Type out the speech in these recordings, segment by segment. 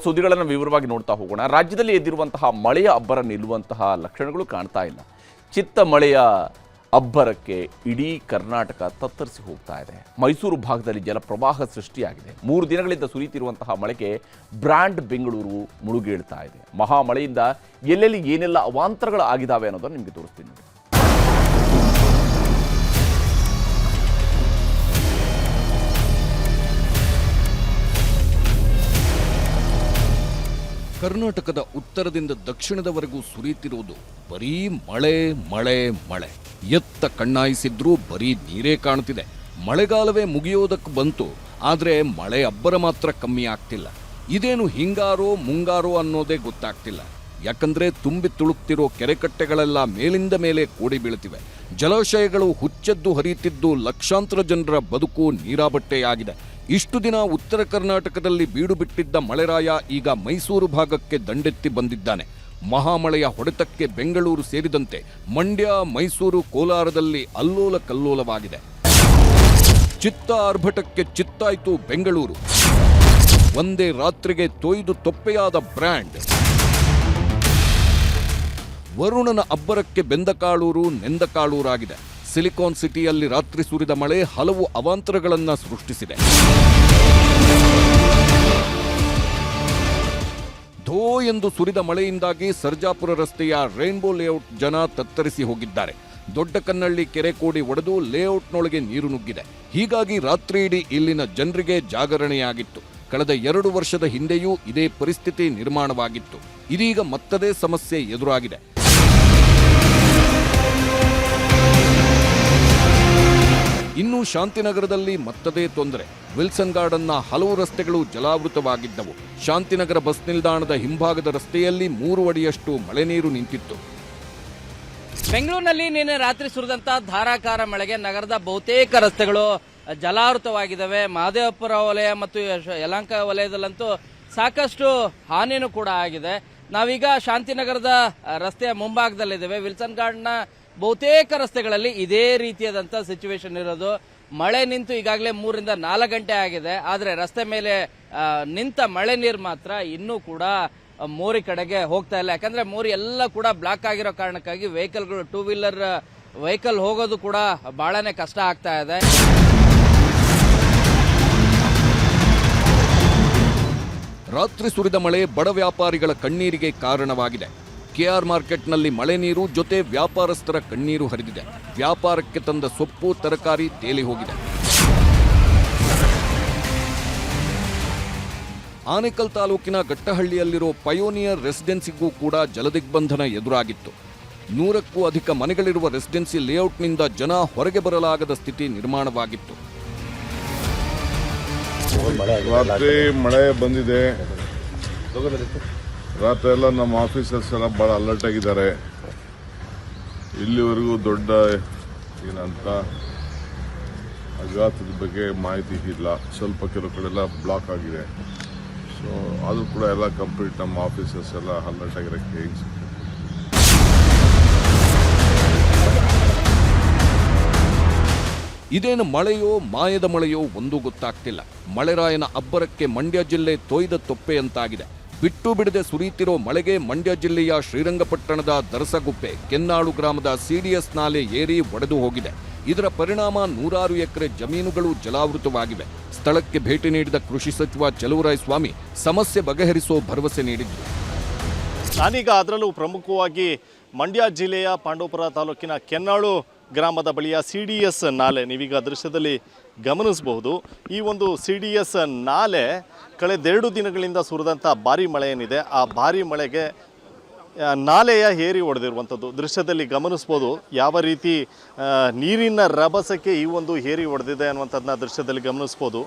ಸುದ್ದಿಗಳನ್ನು ವಿವರವಾಗಿ ನೋಡ್ತಾ ಹೋಗೋಣ. ರಾಜ್ಯದಲ್ಲಿ ಎದ್ದಿರುವಂತಹ ಮಳೆಯ ಅಬ್ಬರ ನಿಲ್ಲುವಂತಹ ಲಕ್ಷಣಗಳು ಕಾಣ್ತಾ ಇಲ್ಲ. ಚಿತ್ತ ಮಳೆಯ ಅಬ್ಬರಕ್ಕೆ ಇಡೀ ಕರ್ನಾಟಕ ತತ್ತರಿಸಿ ಹೋಗ್ತಾ ಇದೆ. ಮೈಸೂರು ಭಾಗದಲ್ಲಿ ಜಲಪ್ರವಾಹ ಸೃಷ್ಟಿಯಾಗಿದೆ. 3 ದಿನಗಳಿಂದ ಸುರಿಯುತ್ತಿರುವಂತಹ ಮಳೆಗೆ ಬ್ರ್ಯಾಂಡ್ ಬೆಂಗಳೂರು ಮುಳುಗೇಳ್ತಾ ಇದೆ. ಮಹಾಮಳೆಯಿಂದ ಎಲ್ಲೆಲ್ಲಿ ಏನೆಲ್ಲ ಅವಾಂತರಗಳು ಆಗಿದ್ದಾವೆ ಅನ್ನೋದನ್ನು ನಿಮಗೆ ತೋರಿಸ್ತೀನಿ. ಕರ್ನಾಟಕದ ಉತ್ತರದಿಂದ ದಕ್ಷಿಣದವರೆಗೂ ಸುರಿಯುತ್ತಿರುವುದು ಬರೀ ಮಳೆ ಮಳೆ ಮಳೆ. ಎತ್ತ ಕಣ್ಣಾಯಿಸಿದ್ರೂ ಬರೀ ನೀರೇ ಕಾಣುತ್ತಿದೆ. ಮಳೆಗಾಲವೇ ಮುಗಿಯೋದಕ್ಕೆ ಬಂತು, ಆದರೆ ಮಳೆ ಅಬ್ಬರ ಮಾತ್ರ ಕಮ್ಮಿ ಆಗ್ತಿಲ್ಲ. ಇದೇನು ಹಿಂಗಾರೋ ಮುಂಗಾರೋ ಅನ್ನೋದೇ ಗೊತ್ತಾಗ್ತಿಲ್ಲ. ಯಾಕಂದ್ರೆ ತುಂಬಿ ತುಳುಕ್ತಿರೋ ಕೆರೆಕಟ್ಟೆಗಳೆಲ್ಲ ಮೇಲಿಂದ ಮೇಲೆ ಕೂಡಿ ಬೀಳುತ್ತಿವೆ. ಜಲಾಶಯಗಳು ಹುಚ್ಚೆದ್ದು ಹರಿಯುತ್ತಿದ್ದು ಲಕ್ಷಾಂತರ ಜನರ ಬದುಕು ನೀರಾಬಟ್ಟೆಯಾಗಿದೆ. ಇಷ್ಟು ದಿನ ಉತ್ತರ ಕರ್ನಾಟಕದಲ್ಲಿ ಬೀಡು ಬಿಟ್ಟಿದ್ದ ಮಳೆರಾಯ ಈಗ ಮೈಸೂರು ಭಾಗಕ್ಕೆ ದಂಡೆತ್ತಿ ಬಂದಿದ್ದಾನೆ. ಮಹಾಮಳೆಯ ಹೊಡೆತಕ್ಕೆ ಬೆಂಗಳೂರು ಸೇರಿದಂತೆ ಮಂಡ್ಯ, ಮೈಸೂರು, ಕೋಲಾರದಲ್ಲಿ ಅಲ್ಲೋಲ ಕಲ್ಲೋಲವಾಗಿದೆ. ಚಿತ್ತ ಆರ್ಭಟಕ್ಕೆ ಚಿತ್ತಾಯ್ತು ಬೆಂಗಳೂರು. ಒಂದೇ ರಾತ್ರಿಗೆ ತೊಯ್ದು ತೊಪ್ಪೆಯಾದ ಬ್ರ್ಯಾಂಡ್. ವರುಣನ ಅಬ್ಬರಕ್ಕೆ ಬೆಂದಕಾಳೂರು ನೆಂದಕಾಳೂರಾಗಿದೆ. ಸಿಲಿಕಾನ್ ಸಿಟಿಯಲ್ಲಿ ರಾತ್ರಿ ಸುರಿದ ಮಳೆ ಹಲವು ಅವಾಂತರಗಳನ್ನು ಸೃಷ್ಟಿಸಿದೆ. ಧೋ ಎಂದು ಸುರಿದ ಮಳೆಯಿಂದಾಗಿ ಸರ್ಜಾಪುರ ರಸ್ತೆಯ ರೈನ್ಬೋ ಲೇಔಟ್ ಜನ ತತ್ತರಿಸಿ ಹೋಗಿದ್ದಾರೆ. ದೊಡ್ಡ ಕನ್ನಳ್ಳಿ ಕೆರೆ ಕೋಡಿ ಒಡೆದು ಲೇಔಟ್ನೊಳಗೆ ನೀರು ನುಗ್ಗಿದೆ. ಹೀಗಾಗಿ ರಾತ್ರಿ ಇಡೀ ಇಲ್ಲಿನ ಜನರಿಗೆ ಜಾಗರಣೆಯಾಗಿತ್ತು. ಕಳೆದ 2 ವರ್ಷದ ಹಿಂದೆಯೂ ಇದೇ ಪರಿಸ್ಥಿತಿ ನಿರ್ಮಾಣವಾಗಿತ್ತು. ಇದೀಗ ಮತ್ತದೇ ಸಮಸ್ಯೆ ಎದುರಾಗಿದೆ. ಇನ್ನು ಶಾಂತಿನಗರದಲ್ಲಿ ಮತ್ತದೇ ತೊಂದರೆ. ವಿಲ್ಸನ್ ಗಾರ್ಡನ್ನ ಹಲವು ರಸ್ತೆಗಳು ಜಲಾವೃತವಾಗಿದ್ದವು. ಶಾಂತಿನಗರ ಬಸ್ ನಿಲ್ದಾಣದ ಹಿಂಭಾಗದ ರಸ್ತೆಯಲ್ಲಿ 3 ಅಡಿಯಷ್ಟು ಮಳೆ ನೀರು ನಿಂತಿತ್ತು. ಬೆಂಗಳೂರಿನಲ್ಲಿ ನಿನ್ನೆ ರಾತ್ರಿ ಸುರಿದಂತಹ ಧಾರಾಕಾರ ಮಳೆಗೆ ನಗರದ ಬಹುತೇಕ ರಸ್ತೆಗಳು ಜಲಾವೃತವಾಗಿದ್ದಾವೆ. ಮಹದೇವಪುರ ವಲಯ ಮತ್ತು ಯಲಹಂಕ ವಲಯದಲ್ಲಂತೂ ಸಾಕಷ್ಟು ಹಾನಿನೂ ಕೂಡ ಆಗಿದೆ. ನಾವೀಗ ಶಾಂತಿನಗರದ ರಸ್ತೆಯ ಮುಂಭಾಗದಲ್ಲಿದ್ದೇವೆ. ವಿಲ್ಸನ್ ಗಾರ್ಡ್ನ ಬಹುತೇಕ ರಸ್ತೆಗಳಲ್ಲಿ ಇದೇ ರೀತಿಯಾದಂತಹ ಸಿಚುವೇಶನ್ ಇರೋದು. ಮಳೆ ನಿಂತು ಈಗಾಗಲೇ 3 ರಿಂದ 4 ಗಂಟೆ ಆಗಿದೆ. ಆದರೆ ರಸ್ತೆ ಮೇಲೆ ನಿಂತ ಮಳೆ ನೀರು ಮಾತ್ರ ಇನ್ನೂ ಕೂಡ ಮೋರಿ ಕಡೆಗೆ ಹೋಗ್ತಾ ಇಲ್ಲ. ಯಾಕಂದ್ರೆ ಮೋರಿ ಎಲ್ಲ ಕೂಡ ಬ್ಲಾಕ್ ಆಗಿರೋ ಕಾರಣಕ್ಕಾಗಿ ವೆಹಿಕಲ್ಗಳು, 2 ವೀಲರ್ ವೆಹಿಕಲ್ ಹೋಗೋದು ಕೂಡ ಬಹಳನೇ ಕಷ್ಟ ಆಗ್ತಾ ಇದೆ. ರಾತ್ರಿ ಸುರಿದ ಮಳೆ ಬಡ ವ್ಯಾಪಾರಿಗಳ ಕಣ್ಣೀರಿಗೆ ಕಾರಣವಾಗಿದೆ. ಕೆಆರ್ ಮಾರ್ಕೆಟ್ನಲ್ಲಿ ಮಳೆ ನೀರು ಜೊತೆ ವ್ಯಾಪಾರಸ್ಥರ ಕಣ್ಣೀರು ಹರಿದಿದೆ. ವ್ಯಾಪಾರಕ್ಕೆ ತಂದ ಸೊಪ್ಪು, ತರಕಾರಿ ತೇಲಿ ಹೋಗಿದೆ. ಆನೇಕಲ್ ತಾಲೂಕಿನ ಗಟ್ಟಹಳ್ಳಿಯಲ್ಲಿರೋ ಪಯೋನಿಯರ್ ರೆಸಿಡೆನ್ಸಿಗೂ ಕೂಡ ಜಲದಿಗ್ಬಂಧನ ಎದುರಾಗಿತ್ತು. 100ಕ್ಕೂ ಅಧಿಕ ಮನೆಗಳಿರುವ ರೆಸಿಡೆನ್ಸಿ ಲೇಔಟ್ನಿಂದ ಜನ ಹೊರಗೆ ಬರಲಾಗದ ಸ್ಥಿತಿ ನಿರ್ಮಾಣವಾಗಿತ್ತು. ರಾತ್ರಿ ಮಳೆ ಬಂದಿದೆ. ರಾತ್ರಿ ಎಲ್ಲ ನಮ್ಮ ಆಫೀಸರ್ಸ್ ಎಲ್ಲ ಭಾಳ ಅಲರ್ಟ್ ಆಗಿದ್ದಾರೆ. ಇಲ್ಲಿವರೆಗೂ ದೊಡ್ಡ ಏನಂತ ಆಘಾತದ ಬಗ್ಗೆ ಮಾಹಿತಿ ಇಲ್ಲ. ಸ್ವಲ್ಪ ಕೆಲವು ಕಡೆ ಎಲ್ಲ ಬ್ಲಾಕ್ ಆಗಿದೆ. ಸೊ ಅದು ಕೂಡ ಎಲ್ಲ ಕಂಪ್ಲೀಟ್ ನಮ್ಮ ಆಫೀಸರ್ಸ್ ಎಲ್ಲ ಅಲರ್ಟ್ ಆಗಿರೋಕ್ಕೆ ಇದೇನು ಮಳೆಯೋ ಮಾಯದ ಮಳೆಯೋ ಒಂದೂ ಗೊತ್ತಾಗ್ತಿಲ್ಲ. ಮಳೆರಾಯನ ಅಬ್ಬರಕ್ಕೆ ಮಂಡ್ಯ ಜಿಲ್ಲೆ ತೊಯ್ದ ತೊಪ್ಪೆಯಂತಾಗಿದೆ. ಬಿಟ್ಟು ಬಿಡದೆ ಸುರಿಯುತ್ತಿರೋ ಮಳೆಗೆ ಮಂಡ್ಯ ಜಿಲ್ಲೆಯ ಶ್ರೀರಂಗಪಟ್ಟಣದ ದರಸಗುಪ್ಪೆ, ಕೆನ್ನಾಳು ಗ್ರಾಮದ ಸಿಡಿಎಸ್ ನಾಲೆ ಏರಿ ಒಡೆದು ಹೋಗಿದೆ. ಇದರ ಪರಿಣಾಮ 100 ಎಕರೆ ಜಮೀನುಗಳು ಜಲಾವೃತವಾಗಿವೆ. ಸ್ಥಳಕ್ಕೆ ಭೇಟಿ ನೀಡಿದ ಕೃಷಿ ಸಚಿವ ಚಲುವರಾಯಸ್ವಾಮಿ ಸಮಸ್ಯೆ ಬಗೆಹರಿಸೋ ಭರವಸೆ ನೀಡಿದ್ರು. ನಾನೀಗ ಅದರಲ್ಲೂ ಪ್ರಮುಖವಾಗಿ ಮಂಡ್ಯ ಜಿಲ್ಲೆಯ ಪಾಂಡವಪುರ ತಾಲೂಕಿನ ಕೆನ್ನಾಳು ಗ್ರಾಮದ ಬಳಿಯ ಸಿಡಿಎಸ್ ನಾಲೆ ನೀವೀಗ ದೃಶ್ಯದಲ್ಲಿ ಗಮನಿಸಬಹುದು. ಈ ಒಂದು ಸಿಡಿಎಸ್ ನಾಲೆ ಕಳೆದ 2 ದಿನಗಳಿಂದ ಸುರಿದಂಥ ಭಾರಿ ಮಳೆ ಏನಿದೆ, ಆ ಭಾರಿ ಮಳೆಗೆ ನಾಲೆಯ ಏರಿ ಹೊಡೆದಿರುವಂಥದ್ದು ದೃಶ್ಯದಲ್ಲಿ ಗಮನಿಸ್ಬೋದು. ಯಾವ ರೀತಿ ನೀರಿನ ರಭಸಕ್ಕೆ ಈ ಒಂದು ಏರಿ ಹೊಡೆದಿದೆ ಅನ್ನುವಂಥದ್ದನ್ನ ದೃಶ್ಯದಲ್ಲಿ ಗಮನಿಸ್ಬೋದು.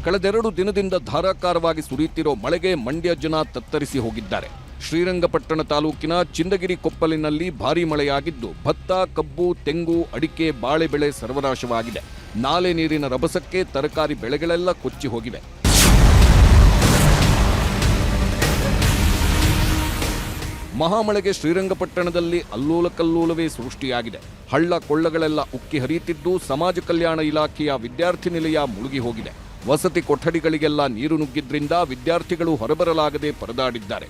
ಕಳೆದ 2 ದಿನದಿಂದ ಧಾರಾಕಾರವಾಗಿ ಸುರಿಯುತ್ತಿರೋ ಮಳೆಗೆ ಮಂಡ್ಯ ಜನ ತತ್ತರಿಸಿ ಹೋಗಿದ್ದಾರೆ. ಶ್ರೀರಂಗಪಟ್ಟಣ ತಾಲೂಕಿನ ಚಿಂದಗಿರಿ ಕೊಪ್ಪಲಿನಲ್ಲಿ ಭಾರೀ ಮಳೆಯಾಗಿದ್ದು ಭತ್ತ, ಕಬ್ಬು, ತೆಂಗು, ಅಡಿಕೆ, ಬಾಳೆ ಬೆಳೆ ಸರ್ವನಾಶವಾಗಿದೆ. ನಾಲೆ ನೀರಿನ ರಭಸಕ್ಕೆ ತರಕಾರಿ ಬೆಳೆಗಳೆಲ್ಲ ಕೊಚ್ಚಿ ಹೋಗಿವೆ. ಮಹಾಮಳೆಗೆ ಶ್ರೀರಂಗಪಟ್ಟಣದಲ್ಲಿ ಅಲ್ಲೋಲ ಕಲ್ಲೋಲವೇ ಸೃಷ್ಟಿಯಾಗಿದೆ. ಹಳ್ಳ ಕೊಳ್ಳಗಳೆಲ್ಲ ಉಕ್ಕಿ ಹರಿಯುತ್ತಿದ್ದು ಸಮಾಜ ಕಲ್ಯಾಣ ಇಲಾಖೆಯ ವಿದ್ಯಾರ್ಥಿ ನಿಲಯ ಮುಳುಗಿ ಹೋಗಿದೆ. ವಸತಿ ಕೊಠಡಿಗಳಿಗೆಲ್ಲ ನೀರು ನುಗ್ಗಿದ್ರಿಂದ ವಿದ್ಯಾರ್ಥಿಗಳು ಹೊರಬರಲಾಗದೆ ಪರದಾಡಿದ್ದಾರೆ.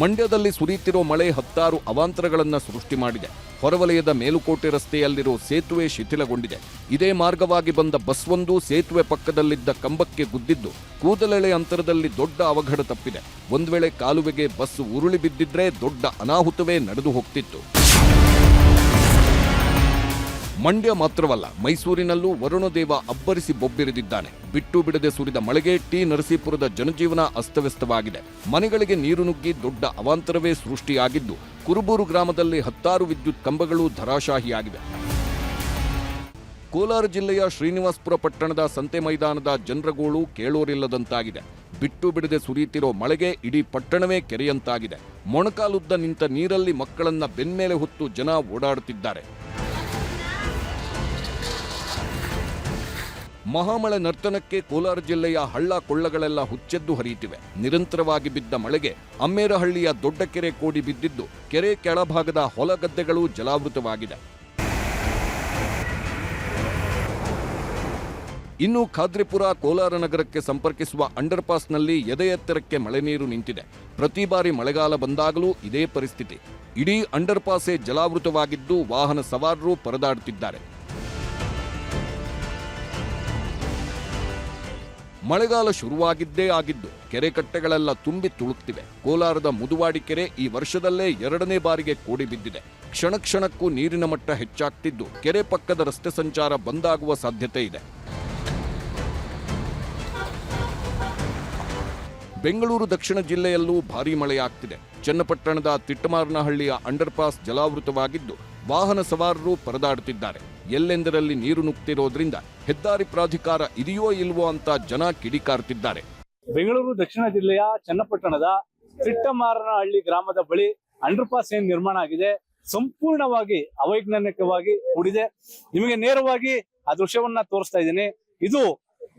ಮಂಡ್ಯದಲ್ಲಿ ಸುರಿಯುತ್ತಿರೋ ಮಳೆ ಹತ್ತಾರು ಅವಾಂತರಗಳನ್ನು ಸೃಷ್ಟಿ ಮಾಡಿದೆ. ಹೊರವಲಯದ ಮೇಲುಕೋಟೆ ರಸ್ತೆಯಲ್ಲಿರೋ ಸೇತುವೆ ಶಿಥಿಲಗೊಂಡಿದೆ. ಇದೇ ಮಾರ್ಗವಾಗಿ ಬಂದ ಬಸ್ವೊಂದು ಸೇತುವೆ ಪಕ್ಕದಲ್ಲಿದ್ದ ಕಂಬಕ್ಕೆ ಗುದ್ದಿದ್ದು ಕೂದಲೆಳೆ ಅಂತರದಲ್ಲಿ ದೊಡ್ಡ ಅವಘಡ ತಪ್ಪಿದೆ. ಒಂದು ವೇಳೆ ಕಾಲುವೆಗೆ ಬಸ್ ಉರುಳಿ ಬಿದ್ದಿದ್ರೆ ದೊಡ್ಡ ಅನಾಹುತವೇ ನಡೆದು ಹೋಗ್ತಿತ್ತು. ಮಂಡ್ಯ ಮಾತ್ರವಲ್ಲ, ಮೈಸೂರಿನಲ್ಲೂ ವರುಣದೇವ ಅಬ್ಬರಿಸಿ ಬೊಬ್ಬಿರಿದಿದ್ದಾನೆ. ಬಿಟ್ಟು ಬಿಡದೆ ಸುರಿದ ಮಳೆಗೆ ಟಿ ನರಸೀಪುರದ ಜನಜೀವನ ಅಸ್ತವ್ಯಸ್ತವಾಗಿದೆ. ಮನೆಗಳಿಗೆ ನೀರು ನುಗ್ಗಿ ದೊಡ್ಡ ಅವಾಂತರವೇ ಸೃಷ್ಟಿಯಾಗಿದ್ದು, ಕುರುಬೂರು ಗ್ರಾಮದಲ್ಲಿ ಹತ್ತಾರು ವಿದ್ಯುತ್ ಕಂಬಗಳು ಧರಾಶಾಹಿಯಾಗಿವೆ. ಕೋಲಾರ ಜಿಲ್ಲೆಯ ಶ್ರೀನಿವಾಸಪುರ ಪಟ್ಟಣದ ಸಂತೆ ಮೈದಾನದ ಜನರಗೋಳು ಕೇಳೋರಿಲ್ಲದಂತಾಗಿದೆ. ಬಿಟ್ಟು ಬಿಡದೆ ಸುರಿಯುತ್ತಿರೋ ಮಳೆಗೆ ಇಡೀ ಪಟ್ಟಣವೇ ಕೆರೆಯಂತಾಗಿದೆ. ಮೊಣಕಾಲುದ್ದ ನಿಂತ ನೀರಲ್ಲಿ ಮಕ್ಕಳನ್ನ ಬೆನ್ಮೇಲೆ ಹೊತ್ತು ಜನ ಓಡಾಡುತ್ತಿದ್ದಾರೆ. ಮಹಾಮಳೆ ನರ್ತನಕ್ಕೆ ಕೋಲಾರ ಜಿಲ್ಲೆಯ ಹಳ್ಳ ಕೊಳ್ಳಗಳೆಲ್ಲ ಹುಚ್ಚೆದ್ದು ಹರಿಯುತ್ತಿವೆ. ನಿರಂತರವಾಗಿ ಬಿದ್ದ ಮಳೆಗೆ ಅಮ್ಮೇರಹಳ್ಳಿಯ ದೊಡ್ಡ ಕೆರೆ ಕೋಡಿ ಬಿದ್ದಿದ್ದು ಕೆರೆ ಕೆಳಭಾಗದ ಹೊಲಗದ್ದೆಗಳು ಜಲಾವೃತವಾಗಿದೆ. ಇನ್ನು ಖಾದ್ರಿಪುರ ಕೋಲಾರ ನಗರಕ್ಕೆ ಸಂಪರ್ಕಿಸುವ ಅಂಡರ್ಪಾಸ್ನಲ್ಲಿ ಎದೆ ಎತ್ತರಕ್ಕೆ ಮಳೆ ನೀರು ನಿಂತಿದೆ. ಪ್ರತಿ ಬಾರಿ ಮಳೆಗಾಲ ಬಂದಾಗಲೂ ಇದೇ ಪರಿಸ್ಥಿತಿ. ಇಡೀ ಅಂಡರ್ಪಾಸೇ ಜಲಾವೃತವಾಗಿದ್ದು ವಾಹನ ಸವಾರರು ಪರದಾಡುತ್ತಿದ್ದಾರೆ. ಮಳೆಗಾಲ ಶುರುವಾಗಿದ್ದೇ ಆಗಿದ್ದು ಕೆರೆ ಕಟ್ಟೆಗಳೆಲ್ಲ ತುಂಬಿ ತುಳುಕ್ತಿವೆ. ಕೋಲಾರದ ಮುದುವಾಡಿ ಕೆರೆ ಈ ವರ್ಷದಲ್ಲೇ 2ನೇ ಬಾರಿಗೆ ಕೋಡಿ ಬಿದ್ದಿದೆ. ಕ್ಷಣ ಕ್ಷಣಕ್ಕೂ ನೀರಿನ ಮಟ್ಟ ಹೆಚ್ಚಾಗ್ತಿದ್ದು ಕೆರೆ ಪಕ್ಕದ ರಸ್ತೆ ಸಂಚಾರ ಬಂದಾಗುವ ಸಾಧ್ಯತೆ ಇದೆ. ಬೆಂಗಳೂರು ದಕ್ಷಿಣ ಜಿಲ್ಲೆಯಲ್ಲೂ ಭಾರೀ ಮಳೆಯಾಗ್ತಿದೆ. ಚನ್ನಪಟ್ಟಣದ ತಿಟ್ಟಮಾರನಹಳ್ಳಿಯ ಅಂಡರ್ಪಾಸ್ ಜಲಾವೃತವಾಗಿದ್ದು ವಾಹನ ಸವಾರರು ಪರದಾಡುತ್ತಿದ್ದಾರೆ. ಎಲ್ಲೆಂದರಲ್ಲಿ ನೀರು ನುಗ್ತಿರೋದ್ರಿಂದ ಹೆದ್ದಾರಿ ಪ್ರಾಧಿಕಾರ ಇದೆಯೋ ಇಲ್ವೋ ಅಂತ ಜನ ಕಿಡಿಕಾರ್ತಿದ್ದಾರೆ. ಬೆಂಗಳೂರು ದಕ್ಷಿಣ ಜಿಲ್ಲೆಯ ಚನ್ನಪಟ್ಟಣದ ತಿಟ್ಟಮಾರನಹಳ್ಳಿ ಗ್ರಾಮದ ಬಳಿ ಅಂಡರ್ಪಾಸ್ ಏನ್ ನಿರ್ಮಾಣ ಆಗಿದೆ ಸಂಪೂರ್ಣವಾಗಿ ಅವೈಜ್ಞಾನಿಕವಾಗಿ ಕೂಡಿದೆ. ನಿಮಗೆ ನೇರವಾಗಿ ಆ ದೃಶ್ಯವನ್ನ ತೋರಿಸ್ತಾ ಇದ್ದೀನಿ. ಇದು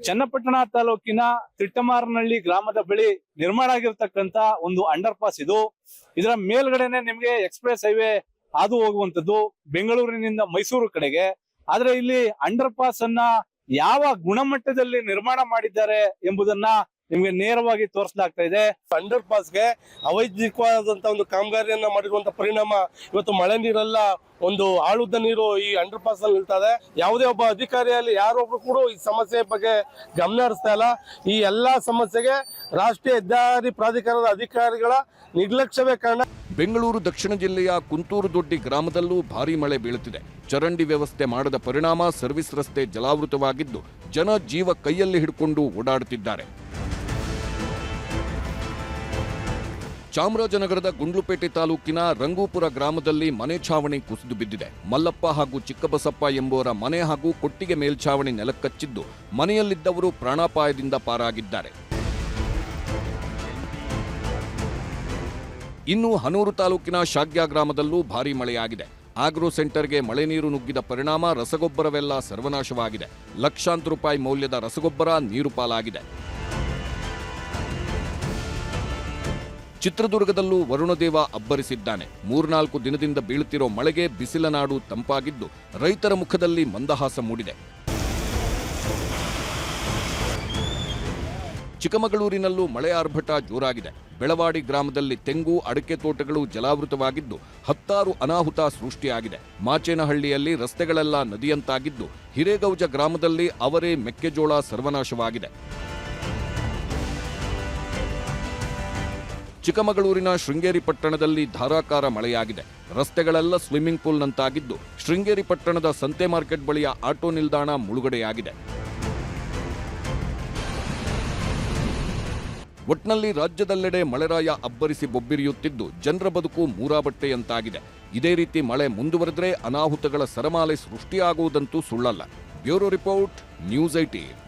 ಚನ್ನಪಟ್ಟಣ ತಾಲೂಕಿನ ತಿಟ್ಟಮಾರನಹಳ್ಳಿ ಗ್ರಾಮದ ಬಳಿ ನಿರ್ಮಾಣ ಆಗಿರ್ತಕ್ಕಂತ ಒಂದು ಅಂಡರ್ಪಾಸ್ ಇದು. ಇದರ ಮೇಲ್ಗಡೆನೆ ನಿಮ್ಗೆ ಎಕ್ಸ್ಪ್ರೆಸ್ ಹೈವೇ ಹಾದು ಹೋಗುವಂತದ್ದು ಬೆಂಗಳೂರಿನಿಂದ ಮೈಸೂರು ಕಡೆಗೆ. ಆದ್ರೆ ಇಲ್ಲಿ ಅಂಡರ್ ಪಾಸ್ ಅನ್ನ ಯಾವ ಗುಣಮಟ್ಟದಲ್ಲಿ ನಿರ್ಮಾಣ ಮಾಡಿದ್ದಾರೆ ಎಂಬುದನ್ನ ನಿಮ್ಗೆ ನೇರವಾಗಿ ತೋರಿಸಲಾಗ್ತಾ ಇದೆ. ಅಂಡರ್ ಪಾಸ್ಗೆ ಅವೈಜ್ಞಿಕವಾದಂತ ಒಂದು ಕಾಮಗಾರಿಯನ್ನ ಮಾಡಿರುವಂತ ಪರಿಣಾಮ ಇವತ್ತು ಮಳೆ ನೀರೆಲ್ಲ ಒಂದು ಆಳುದ್ದ ನೀರು ಈ ಅಂಡರ್ ಪಾಸ್ ಅಲ್ಲಿ ನಿಲ್ತಾ ಇದೆ. ಯಾವುದೇ ಒಬ್ಬ ಅಧಿಕಾರಿಯಲ್ಲಿ ಯಾರೊಬ್ರು ಕೂಡ ಈ ಸಮಸ್ಯೆ ಬಗ್ಗೆ ಗಮನ ಹರಿಸ್ತಾ ಇಲ್ಲ. ಈ ಎಲ್ಲಾ ಸಮಸ್ಯೆಗೆ ರಾಷ್ಟ್ರೀಯ ಹೆದ್ದಾರಿ ಪ್ರಾಧಿಕಾರದ ಅಧಿಕಾರಿಗಳ ನಿರ್ಲಕ್ಷ್ಯವೇ ಕಾರಣ. ಬೆಂಗಳೂರು ದಕ್ಷಿಣ ಜಿಲ್ಲೆಯ ಕುಂತೂರು ದೊಡ್ಡಿ ಗ್ರಾಮದಲ್ಲೂ ಭಾರೀ ಮಳೆ ಬೀಳುತ್ತಿದೆ. ಚರಂಡಿ ವ್ಯವಸ್ಥೆ ಮಾಡದ ಪರಿಣಾಮ ಸರ್ವಿಸ್ ರಸ್ತೆ ಜಲಾವೃತವಾಗಿದ್ದು ಜನ ಜೀವ ಕೈಯಲ್ಲಿ ಹಿಡ್ಕೊಂಡು ಓಡಾಡುತ್ತಿದ್ದಾರೆ. ಚಾಮರಾಜನಗರದ ಗುಂಡ್ಲುಪೇಟೆ ತಾಲೂಕಿನ ರಂಗೂಪುರ ಗ್ರಾಮದಲ್ಲಿ ಮನೆ ಛಾವಣಿ ಕುಸಿದು ಬಿದ್ದಿದೆ. ಮಲ್ಲಪ್ಪ ಹಾಗೂ ಚಿಕ್ಕಬಸಪ್ಪ ಎಂಬುವರ ಮನೆ ಹಾಗೂ ಕೊಟ್ಟಿಗೆ ಮೇಲ್ಛಾವಣಿ ನೆಲಕ್ಕಚ್ಚಿದ್ದು ಮನೆಯಲ್ಲಿದ್ದವರು ಪ್ರಾಣಾಪಾಯದಿಂದ ಪಾರಾಗಿದ್ದಾರೆ. ಇನ್ನು ಹನೂರು ತಾಲೂಕಿನ ಶಾಗ್ಯ ಗ್ರಾಮದಲ್ಲೂ ಭಾರೀ ಮಳೆಯಾಗಿದೆ. ಆಗ್ರೋ ಸೆಂಟರ್ಗೆ ಮಳೆ ನೀರು ನುಗ್ಗಿದ ಪರಿಣಾಮ ರಸಗೊಬ್ಬರವೆಲ್ಲ ಸರ್ವನಾಶವಾಗಿದೆ. ಲಕ್ಷಾಂತರ ರೂಪಾಯಿ ಮೌಲ್ಯದ ರಸಗೊಬ್ಬರ ನೀರು ಪಾಲಾಗಿದೆ. ಚಿತ್ರದುರ್ಗದಲ್ಲೂ ವರುಣದೇವ ಅಬ್ಬರಿಸಿದ್ದಾನೆ. 3-4 ದಿನದಿಂದ ಬೀಳುತ್ತಿರೋ ಮಳೆಗೆ ಬಿಸಿಲ ನಾಡು ತಂಪಾಗಿದ್ದು ರೈತರ ಮುಖದಲ್ಲಿ ಮಂದಹಾಸ ಮೂಡಿದೆ. ಚಿಕ್ಕಮಗಳೂರಿನಲ್ಲೂ ಮಳೆ ಆರ್ಭಟ ಜೋರಾಗಿದೆ. ಬೆಳವಾಡಿ ಗ್ರಾಮದಲ್ಲಿ ತೆಂಗು, ಅಡಕೆ ತೋಟಗಳು ಜಲಾವೃತವಾಗಿದ್ದು ಹತ್ತಾರು ಅನಾಹುತ ಸೃಷ್ಟಿಯಾಗಿದೆ. ಮಾಚೇನಹಳ್ಳಿಯಲ್ಲಿ ರಸ್ತೆಗಳೆಲ್ಲ ನದಿಯಂತಾಗಿದ್ದು ಹಿರೇಗೌಜ ಗ್ರಾಮದಲ್ಲಿ ಅವರೇ, ಮೆಕ್ಕೆಜೋಳ ಸರ್ವನಾಶವಾಗಿದೆ. ಚಿಕ್ಕಮಗಳೂರಿನ ಶೃಂಗೇರಿ ಪಟ್ಟಣದಲ್ಲಿ ಧಾರಾಕಾರ ಮಳೆಯಾಗಿದೆ. ರಸ್ತೆಗಳೆಲ್ಲ ಸ್ವಿಮ್ಮಿಂಗ್ ಪೂಲ್ನಂತಾಗಿದ್ದು ಶೃಂಗೇರಿ ಪಟ್ಟಣದ ಸಂತೆ ಮಾರ್ಕೆಟ್ ಬಳಿಯ ಆಟೋ ನಿಲ್ದಾಣ ಮುಳುಗಡೆಯಾಗಿದೆ. ಒಟ್ನಲ್ಲಿ ರಾಜ್ಯದೆಲ್ಲೆಡೆ ಮಳೆರಾಯ ಅಬ್ಬರಿಸಿ ಬೊಬ್ಬಿರಿಯುತ್ತಿದ್ದು ಜನರ ಬದುಕು ಮೂರಾಬಟ್ಟೆಯಂತಾಗಿದೆ. ಇದೇ ರೀತಿ ಮಳೆ ಮುಂದುವರೆದರೆ ಅನಾಹುತಗಳ ಸರಮಾಲೆ ಸೃಷ್ಟಿಯಾಗುವುದಂತೂ ಸುಳ್ಳಲ್ಲ. Bureau report, news 18.